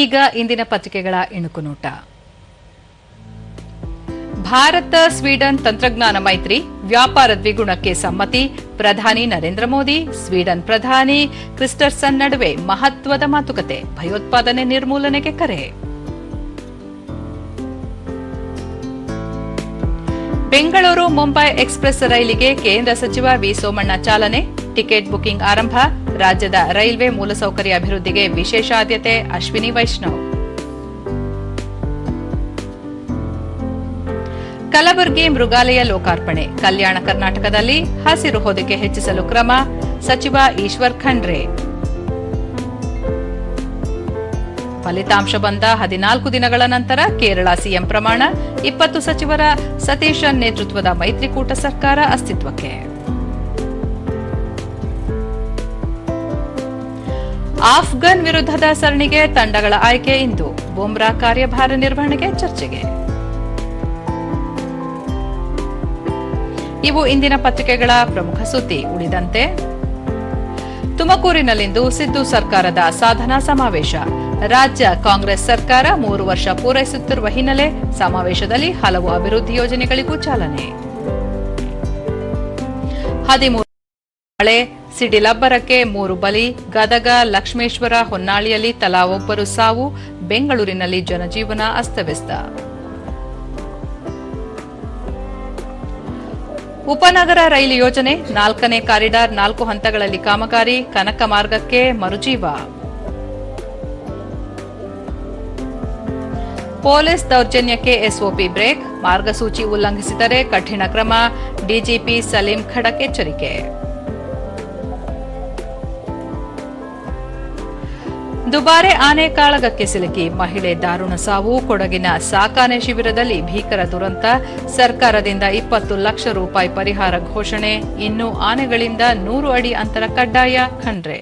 ಈಗ ಇಂದಿನ ಪತ್ರಿಕೆಗಳ ಇಣುಕು ನೋಟ. ಭಾರತ ಸ್ವೀಡನ್ ತಂತ್ರಜ್ಞಾನ ಮೈತ್ರಿ, ವ್ಯಾಪಾರ ದ್ವಿಗುಣಕ್ಕೆ ಸಮ್ಮತಿ, ಪ್ರಧಾನಿ ನರೇಂದ್ರ ಮೋದಿ, ಸ್ವೀಡನ್ ಪ್ರಧಾನಿ ಕ್ರಿಸ್ಟರ್ಸನ್ ನಡುವೆ ಮಹತ್ವದ ಮಾತುಕತೆ, ಭಯೋತ್ಪಾದನೆ ನಿರ್ಮೂಲನೆಗೆ ಕರೆ. ಬೆಂಗಳೂರು ಮುಂಬೈ ಎಕ್ಸ್ಪ್ರೆಸ್ ರೈಲಿಗೆ ಕೇಂದ್ರ ಸಚಿವ ವಿ ಸೋಮಣ್ಣ ಚಾಲನೆ, ಟಿಕೆಟ್ ಬುಕಿಂಗ್ ಆರಂಭ, ರಾಜ್ಯದ ರೈಲ್ವೆ ಮೂಲಸೌಕರ್ಯ ಅಭಿವೃದ್ಧಿಗೆ ವಿಶೇಷ ಆದ್ಯತೆ, ಅಶ್ವಿನಿ ವೈಷ್ಣವ್. ಕಲಬುರಗಿ ಮೃಗಾಲಯ ಲೋಕಾರ್ಪಣೆ, ಕಲ್ಯಾಣ ಕರ್ನಾಟಕದಲ್ಲಿ ಹಸಿರು ಹೊದಿಕೆ ಹೆಚ್ಚಿಸಲು ಕ್ರಮ, ಸಚಿವ ಈಶ್ವರ್ ಖಂಡ್ರೆ. ಫಲಿತಾಂಶ ಬಂದ 14 ದಿನಗಳ ನಂತರ ಕೇರಳ ಸಿಎಂ ಪ್ರಮಾಣ, 20 ಸಚಿವರ ಸತೀಶನ್ ನೇತೃತ್ವದ ಮೈತ್ರಿಕೂಟ ಸರ್ಕಾರ ಅಸ್ತಿತ್ವಕ್ಕೆ. ಆಫ್ಘನ್ ವಿರುದ್ಧದ ಸರಣಿಗೆ ತಂಡಗಳ ಆಯ್ಕೆ ಇಂದು, ಬುಮ್ರಾ ಕಾರ್ಯಭಾರ ನಿರ್ವಹಣೆಗೆ ಚರ್ಚೆಗೆ. ಇವು ಇಂದಿನ ಪತ್ರಿಕೆಗಳ ಪ್ರಮುಖ ಸುದ್ದಿ. ಉಳಿದಂತೆ ತುಮಕೂರಿನಲ್ಲಿಂದು ಸಿದ್ದು ಸರ್ಕಾರದ ಸಾಧನಾ ಸಮಾವೇಶ, ರಾಜ್ಯ ಕಾಂಗ್ರೆಸ್ ಸರ್ಕಾರ 3 ವರ್ಷ ಪೂರೈಸುತ್ತಿರುವ ಹಿನ್ನೆಲೆ ಸಮಾವೇಶದಲ್ಲಿ ಹಲವು ಅಭಿವೃದ್ಧಿ ಯೋಜನೆಗಳಿಗೂ ಚಾಲನೆ. 13 ಮಳೆ, ಸಿಡಿಲಬ್ಬರಕ್ಕೆ 3 ಬಲಿ, ಗದಗ, ಲಕ್ಷ್ಮೇಶ್ವರ, ಹೊನ್ನಾಳಿಯಲ್ಲಿ ತಲಾ ಒಬ್ಬರು ಸಾವು, ಬೆಂಗಳೂರಿನಲ್ಲಿ ಜನಜೀವನ ಅಸ್ತವ್ಯಸ್ತ. ಉಪನಗರ ರೈಲು ಯೋಜನೆ, 4ನೇ ಕಾರಿಡಾರ್ 4 ಹಂತಗಳಲ್ಲಿ ಕಾಮಗಾರಿ, ಕನಕ ಮಾರ್ಗಕ್ಕೆ ಮರುಜೀವ. ಪೊಲೀಸ್ ದೌರ್ಜನ್ಯಕ್ಕೆ ಎಸ್ಒಪಿ ಬ್ರೇಕ್, ಮಾರ್ಗಸೂಚಿ ಉಲ್ಲಂಘಿಸಿದರೆ ಕಠಿಣ ಕ್ರಮ, ಡಿಜಿಪಿ ಸಲೀಂ ಖಡಕ್ ಎಚ್ಚರಿಕೆ. ದುಬಾರೆ ಆನೆ ಕಾಳಗಕ್ಕೆ ಸಿಲುಕಿ ಮಹಿಳೆ ದಾರುಣ ಸಾವು, ಕೊಡಗಿನ ಸಾಕಾನೆ ಶಿಬಿರದಲ್ಲಿ ಭೀಕರ ದುರಂತ, ಸರ್ಕಾರದಿಂದ 20 ಲಕ್ಷ ರೂಪಾಯಿ ಪರಿಹಾರ ಘೋಷಣೆ, ಇನ್ನು ಆನೆಗಳಿಂದ 100 ಅಡಿ ಅಂತರ ಕಡ್ಡಾಯ, ಖಂಡ್ರೆ.